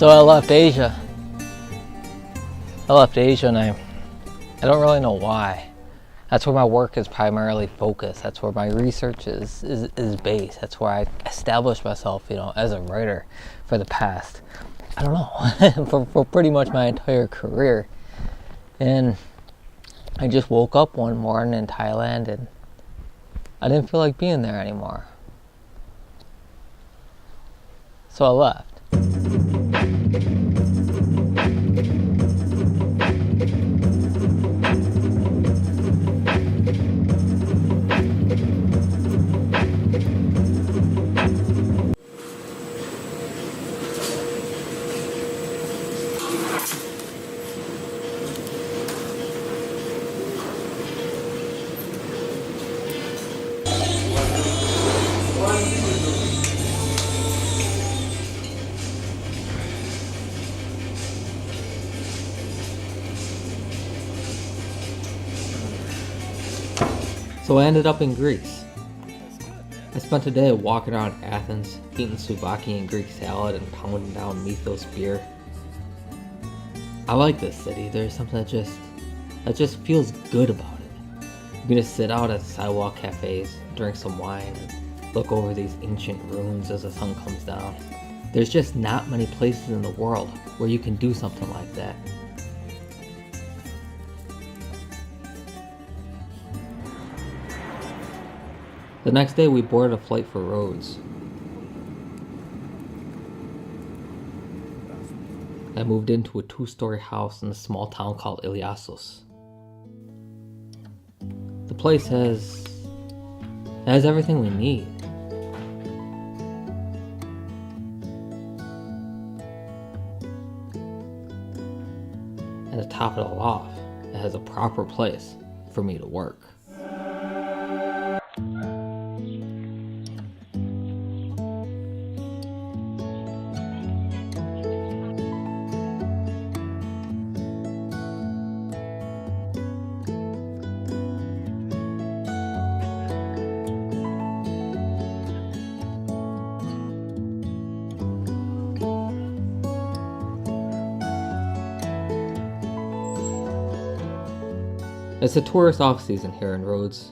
So I left Asia. And I don't really know why. That's where my work is primarily focused. That's where my research is based. That's where I established myself, as a writer for the past, I don't know, for pretty much my entire career. And I just woke up one morning in Thailand and I didn't feel like being there anymore. So I left. So I ended up in Greece. I spent a day walking around Athens, eating souvlaki and Greek salad and pounding down mythos beer. I like this city. There's something that just feels good about it. You can just sit out at sidewalk cafes, drink some wine, and look over these ancient ruins as the sun comes down. There's just not many places in the world where you can do something like that. The next day we boarded a flight for Rhodes. I moved into a 2-story house in a small town called Iliassos. The place has everything we need. At the top of the loft, it has a proper place for me to work. It's the tourist off-season here in Rhodes,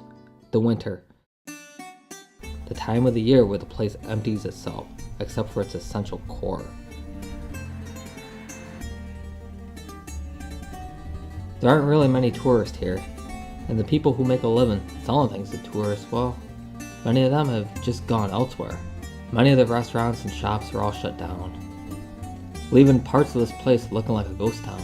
the winter. The time of the year where the place empties itself, except for its essential core. There aren't really many tourists here, and the people who make a living selling things to tourists, well, many of them have just gone elsewhere. Many of the restaurants and shops are all shut down, leaving parts of this place looking like a ghost town.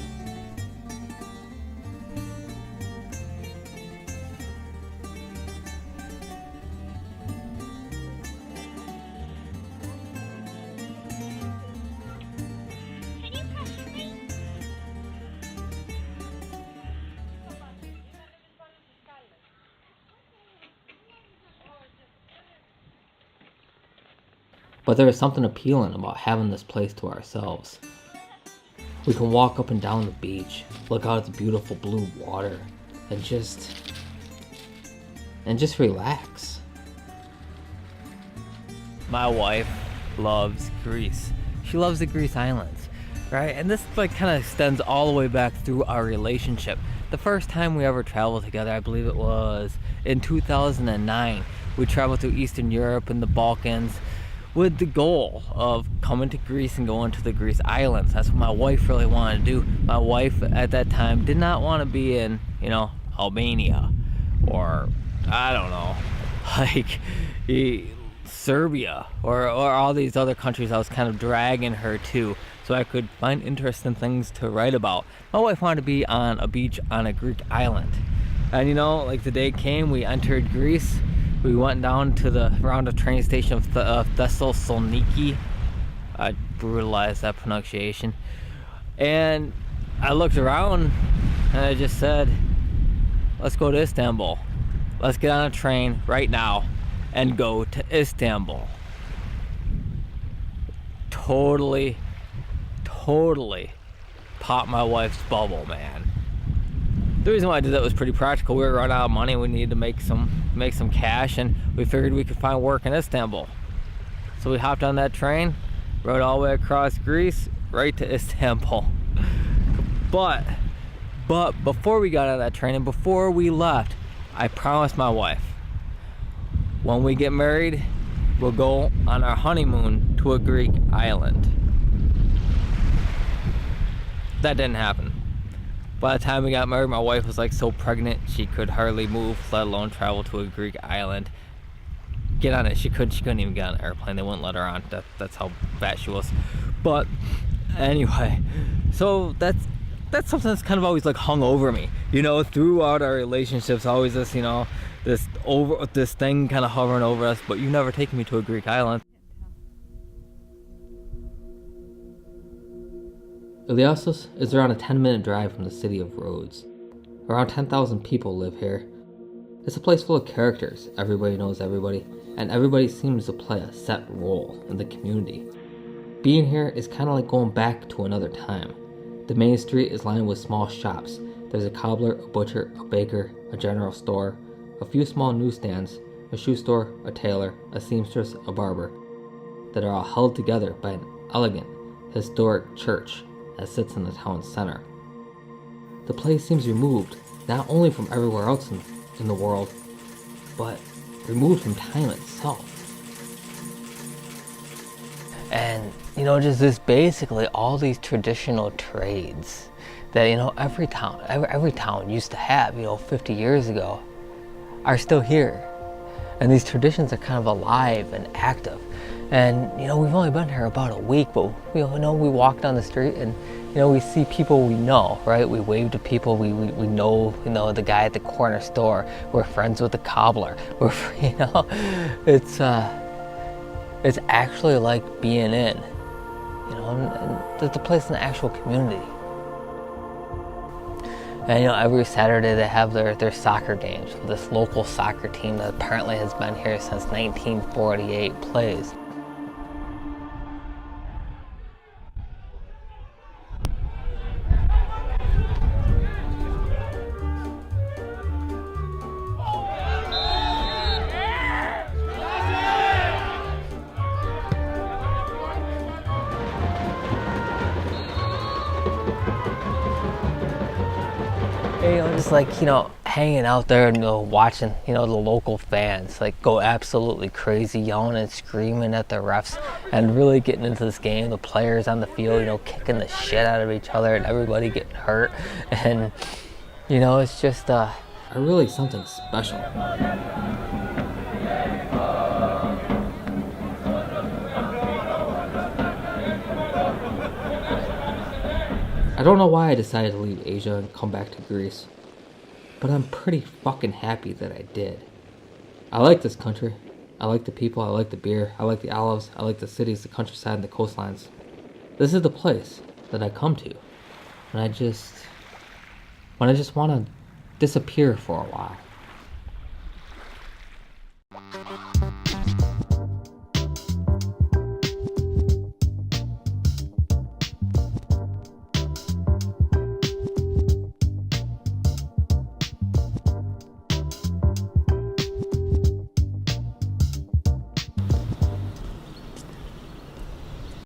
But there is something appealing about having this place to ourselves. We can walk up and down the beach, look out at the beautiful blue water, and just relax. My wife loves Greece. She loves the Greece islands, right? And this kind of extends all the way back through our relationship. The first time we ever traveled together, I believe it was in 2009. We traveled through Eastern Europe and the Balkans, with the goal of coming to Greece and going to the Greece islands. That's what my wife really wanted to do. My wife at that time did not want to be in, Albania or, I don't know, Serbia or all these other countries I was kind of dragging her to so I could find interesting things to write about. My wife wanted to be on a beach on a Greek island. And the day came, we entered Greece. We went down to around the train station of Thessaloniki. I brutalized that pronunciation. And I looked around and I just said, let's go to Istanbul. Let's get on a train right now and go to Istanbul. Totally popped my wife's bubble, man. The reason why I did that was pretty practical. We were running out of money. We needed to make some cash, and we figured we could find work in Istanbul. So we hopped on that train, rode all the way across Greece, right to Istanbul. But before we got out of that train and before we left, I promised my wife, when we get married, we'll go on our honeymoon to a Greek island. That didn't happen. By the time we got married, my wife was like so pregnant she could hardly move, let alone travel to a Greek island. Get on it. She couldn't even get on an airplane. They wouldn't let her on. That's how fat she was. But anyway, so that's something that's kind of always like hung over me, you know, throughout our relationships. Always this, you know, this thing kind of hovering over us. But you never taken me to a Greek island. Iliassos is around a 10-minute drive from the city of Rhodes. Around 10,000 people live here. It's a place full of characters. Everybody knows everybody, and everybody seems to play a set role in the community. Being here is kind of like going back to another time. The main street is lined with small shops. There's a cobbler, a butcher, a baker, a general store, a few small newsstands, a shoe store, a tailor, a seamstress, a barber, that are all held together by an elegant, historic church that sits in the town center. The place seems removed not only from everywhere else in the world, but removed from time itself. And you know, just this basically all these traditional trades that, you know, every town used to have, you know, 50 years ago, are still here. And these traditions are kind of alive and active. And you know, we've only been here about a week, but you know, we walk down the street and you know, we see people we know, right? We wave to people we know, you know, the guy at the corner store. We're friends with the cobbler. We're, you know, it's actually like being in, you know, and the place in the actual community. And you know, every Saturday they have their soccer games. This local soccer team that apparently has been here since 1948 plays. You know, just like, you know, hanging out there and, you know, watching, you know, the local fans like go absolutely crazy, yelling and screaming at the refs and really getting into this game. The players on the field, you know, kicking the shit out of each other and everybody getting hurt. And, you know, it's just really something special. I don't know why I decided to leave Asia and come back to Greece, but I'm pretty fucking happy that I did. I like this country. I like the people, I like the beer, I like the olives, I like the cities, the countryside, and the coastlines. This is the place that I come to when I just want to disappear for a while.